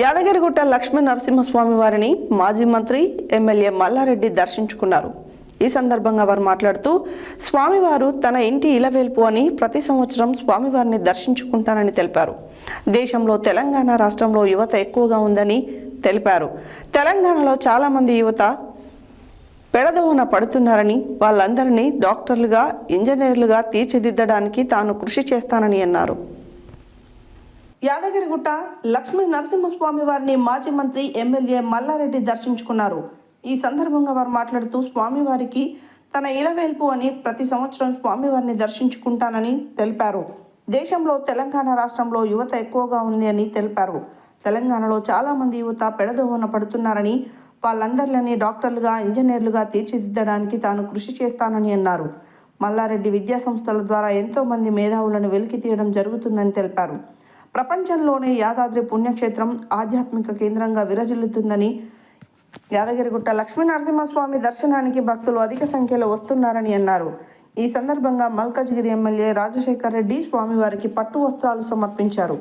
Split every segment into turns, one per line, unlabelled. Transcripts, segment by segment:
యాదగిరిగుట్ట లక్ష్మీ నరసింహస్వామి వారిని మాజీ మంత్రి ఎమ్మెల్యే మల్లారెడ్డి దర్శించుకున్నారు. ఈ సందర్భంగా వారు మాట్లాడుతూ స్వామివారు తన ఇంటి ఇలవేల్పు అని ప్రతి సంవత్సరం స్వామివారిని దర్శించుకుంటానని తెలిపారు. దేశంలో తెలంగాణ రాష్ట్రంలో యువత ఎక్కువగా ఉందని తెలిపారు. తెలంగాణలో చాలా మంది యువత పెడదోవన పడుతున్నారని, వాళ్ళందరినీ డాక్టర్లుగా, ఇంజనీర్లుగా తీర్చిదిద్దడానికి తాను కృషి చేస్తానని అన్నారు. యాదగిరిగుట్ట లక్ష్మీ నరసింహస్వామి వారిని మాజీ మంత్రి ఎమ్మెల్యే మల్లారెడ్డి దర్శించుకున్నారు. ఈ సందర్భంగా వారు మాట్లాడుతూ స్వామివారికి తన ఇలవేల్పు అని ప్రతి సంవత్సరం స్వామివారిని దర్శించుకుంటానని తెలిపారు. దేశంలో తెలంగాణ రాష్ట్రంలో యువత ఎక్కువగా ఉంది అని తెలిపారు. తెలంగాణలో చాలామంది యువత పెడదోవన పడుతున్నారని, వాళ్ళందరినీ డాక్టర్లుగా, ఇంజనీర్లుగా తీర్చిదిద్దడానికి తాను కృషి చేస్తానని అన్నారు. మల్లారెడ్డి విద్యా సంస్థల ద్వారా ఎంతోమంది మేధావులను వెలికి తీయడం జరుగుతుందని తెలిపారు. ప్రపంచంలోనే యాదాద్రి పుణ్యక్షేత్రం ఆధ్యాత్మిక కేంద్రంగా విరజిల్లుతుందని, యాదగిరిగుట్ట లక్ష్మీ నరసింహస్వామి దర్శనానికి భక్తులు అధిక సంఖ్యలో వస్తున్నారని అన్నారు. ఈ సందర్భంగా మల్కాజ్గిరి ఎమ్మెల్యే రాజశేఖర్ రెడ్డి స్వామివారికి పట్టు వస్త్రాలు సమర్పించారు.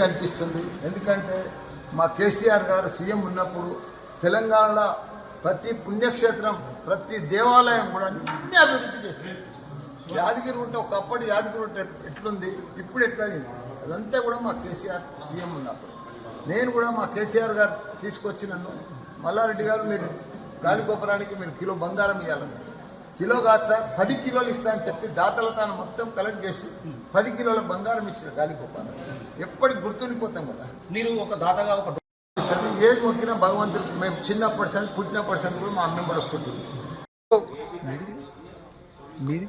అనిపిస్తుంది. ఎందుకంటే మా కేసీఆర్ గారు సీఎం ఉన్నప్పుడు తెలంగాణలో ప్రతి పుణ్యక్షేత్రం, ప్రతి దేవాలయం కూడా అన్ని అభివృద్ధి చేస్తుంది. యాదగిరిగుట్ట ఒకప్పుడు యాదగిరిగుట్ట ఎట్లుంది, ఇప్పుడు ఎట్లయింది, అదంతా కూడా మా కేసీఆర్ సీఎం ఉన్నప్పుడు. నేను కూడా మా కేసీఆర్ గారు తీసుకొచ్చి నన్ను మల్లారెడ్డి గారు మీరు గాలిగోపురానికి మీరు కిలో బంగారం ఇవ్వాలని, కిలో కాదు సార్ 10 కిలోలు ఇస్తా అని చెప్పి దాతల తాను మొత్తం కలెక్ట్ చేసి 10 కిలోల బంగారం ఇచ్చిన గాలిగోపాలం ఎప్పటికి గుర్తుండిపోతాం కదా.
మీరు ఒక దాతగా ఒక
ఏది మొక్కినా భగవంతుడు, మేము చిన్నప్పటి సంది పుట్టినప్పటి సంది కూడా మా అమ్మెంబడి వస్తుంటుంది.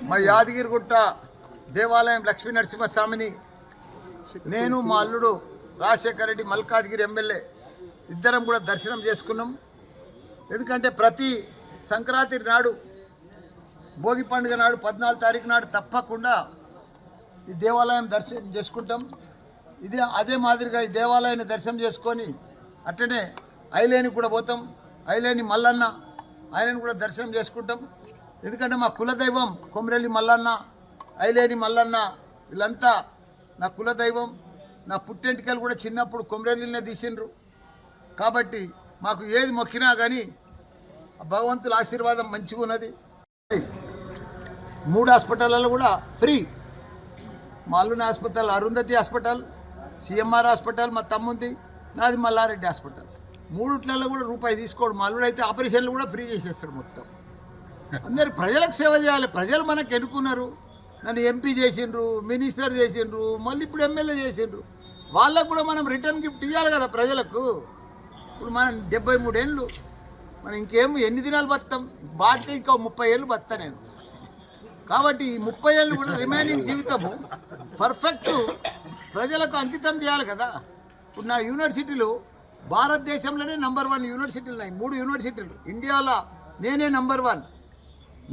మా యాదగిరిగుట్ట దేవాలయం లక్ష్మీ నరసింహస్వామిని నేను, మా అల్లుడు రాజశేఖర్ రెడ్డి, మల్కాజ్గిరి ఎమ్మెల్యే ఇద్దరం కూడా దర్శనం చేసుకున్నాం. ఎందుకంటే ప్రతి సంక్రాంతి నాడు, భోగి పండుగ నాడు 14 తారీఖు నాడు తప్పకుండా ఈ దేవాలయం దర్శనం చేసుకుంటాం. అదే మాదిరిగా ఈ దేవాలయాన్ని దర్శనం చేసుకొని అట్లనే ఐలేని కూడా పోతాం. ఐలేని మల్లన్న, ఆయనను కూడా దర్శనం చేసుకుంటాం. ఎందుకంటే మా కులదైవం కొమరెల్లి మల్లన్న, ఐలేని మల్లన్న వీళ్ళంతా నా కులదైవం. నా పుట్టెంటికలు కూడా చిన్నప్పుడు కొమరెల్లినే తీసిండ్రు. కాబట్టి మాకు ఏది మొక్కినా కానీ భగవంతుల ఆశీర్వాదం మంచిగా ఉన్నది. 3 హాస్పిటల్లో కూడా ఫ్రీ. మాల్లుని hospital, Arundhati hospital, CMR hospital, మా తమ్ముంది, నాది మల్లారెడ్డి హాస్పిటల్. 3ట్లలో కూడా రూపాయి తీసుకోడు. మా అల్లుడు అయితే ఆపరేషన్లు కూడా ఫ్రీ చేసేస్తాడు మొత్తం. అందరు ప్రజలకు సేవ చేయాలి. ప్రజలు మనకు ఎన్నుకున్నారు, నన్ను ఎంపీ చేసిండ్రు, మినిస్టర్ చేసిండ్రు, మళ్ళీ ఇప్పుడు ఎమ్మెల్యే చేసిండ్రు. వాళ్ళకు కూడా మనం రిటర్న్ గిఫ్ట్ ఇవ్వాలి కదా ప్రజలకు. ఇప్పుడు మనం 73 ఏళ్ళు, మనం ఇంకేం ఎన్ని దినాలు బతాం? బాటే ఇంకో 30 ఏళ్ళు బతా నేను. కాబట్టి ఈ 30 ఏళ్ళు కూడా రిమైనింగ్ జీవితము పర్ఫెక్ట్ ప్రజలకు అంకితం చేయాలి కదా. ఇప్పుడు నా యూనివర్సిటీలు భారతదేశంలోనే నంబర్ 1 యూనివర్సిటీలు ఉన్నాయి. 3 యూనివర్సిటీలు ఇండియాలో నేనే నంబర్ 1,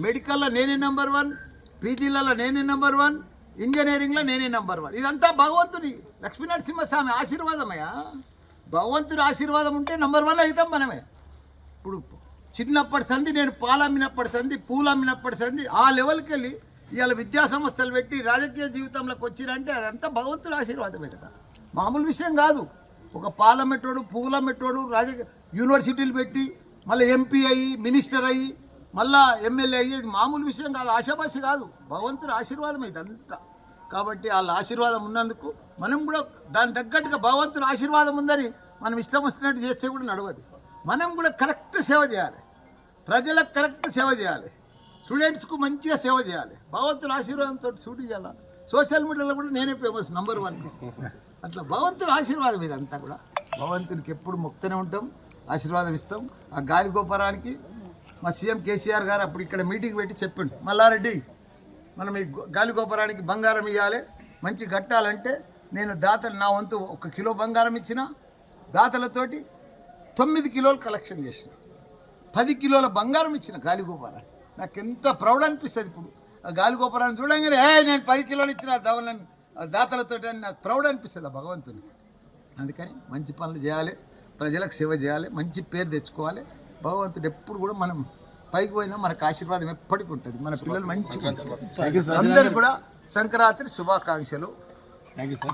మెడికల్లో నేనే నంబర్ 1, పీజీలలో నేనే నంబర్ 1, ఇంజనీరింగ్లో నేనే నంబర్ 1. ఇదంతా భగవంతుడి లక్ష్మీ నరసింహస్వామి ఆశీర్వాదమయ్యా. భగవంతుడి ఆశీర్వాదం ఉంటే నంబర్ 1 అవుతాం మనమే. ఇప్పుడు చిన్నప్పటి సంది నేను పాలు అమ్మినప్పటి సంది, పూలు అమ్మినప్పటి సంది ఆ లెవెల్కి వెళ్ళి ఇవాళ విద్యా సంస్థలు పెట్టి రాజకీయ జీవితంలోకి వచ్చిరంటే అదంతా భగవంతుడి ఆశీర్వాదమే కదా, మామూలు విషయం కాదు. ఒక పాలమెట్టోడు, పువ్వుల మెట్టోడు రాజకీయ యూనివర్సిటీలు పెట్టి మళ్ళీ ఎంపీ అయ్యి, మినిస్టర్ అయ్యి, మళ్ళా ఎమ్మెల్యే అయ్యి, ఇది మామూలు విషయం కాదు, ఆశాపాషి కాదు, భగవంతుడి ఆశీర్వాదం ఇదంతా. కాబట్టి వాళ్ళ ఆశీర్వాదం ఉన్నందుకు మనం కూడా దాని తగ్గట్టుగా భగవంతుడి ఆశీర్వాదం ఉందని మనం ఇష్టం వస్తున్నట్టు చేస్తే కూడా నడవదు. మనం కూడా కరెక్ట్ సేవ చేయాలి, ప్రజలకు కరెక్ట్ సేవ చేయాలి, స్టూడెంట్స్కు మంచిగా సేవ చేయాలి. భగవంతుడి ఆశీర్వాదంతో షూట్ చేయాలి. సోషల్ మీడియాలో కూడా నేనే ఫేమస్ నంబర్ 1. అట్లా భగవంతుడి ఆశీర్వాదం ఇదంతా కూడా. భగవంతునికి ఎప్పుడు మొక్తూనే ఉంటాం, ఆశీర్వాదం ఇస్తాం. ఆ గాలి గోపురానికి మా సీఎం కేసీఆర్ గారు అప్పుడు ఇక్కడ మీటింగ్ పెట్టి చెప్పిండు, మల్లారెడ్డి మనం ఈ గాలి గోపురానికి బంగారం ఇవ్వాలి, మంచి కట్టాలంటే నేను దాతలు నా వంతు 1 కిలో బంగారం ఇచ్చిన, దాతలతోటి 9 కిలోలు కలెక్షన్ చేసిన, 10 కిలోల బంగారం ఇచ్చిన గాలి గోపురాన్ని. నాకు ఎంత ప్రౌడ్ అనిపిస్తుంది. ఇప్పుడు ఆ గాలి గోపురాన్ని చూడంగానే నేను 10 కిలోలు ఇచ్చిన దాతలతో అని నాకు ప్రౌడ్ అనిపిస్తుంది ఆ భగవంతుని. అందుకని మంచి పనులు చేయాలి, ప్రజలకు సేవ చేయాలి, మంచి పేరు తెచ్చుకోవాలి. భగవంతుడు ఎప్పుడు కూడా మనం పైకి పోయినా మనకు ఆశీర్వాదం ఎప్పటికీ ఉంటుంది. మన పిల్లలు మంచిగా అందరికీ కూడా సంక్రాంతి శుభాకాంక్షలు.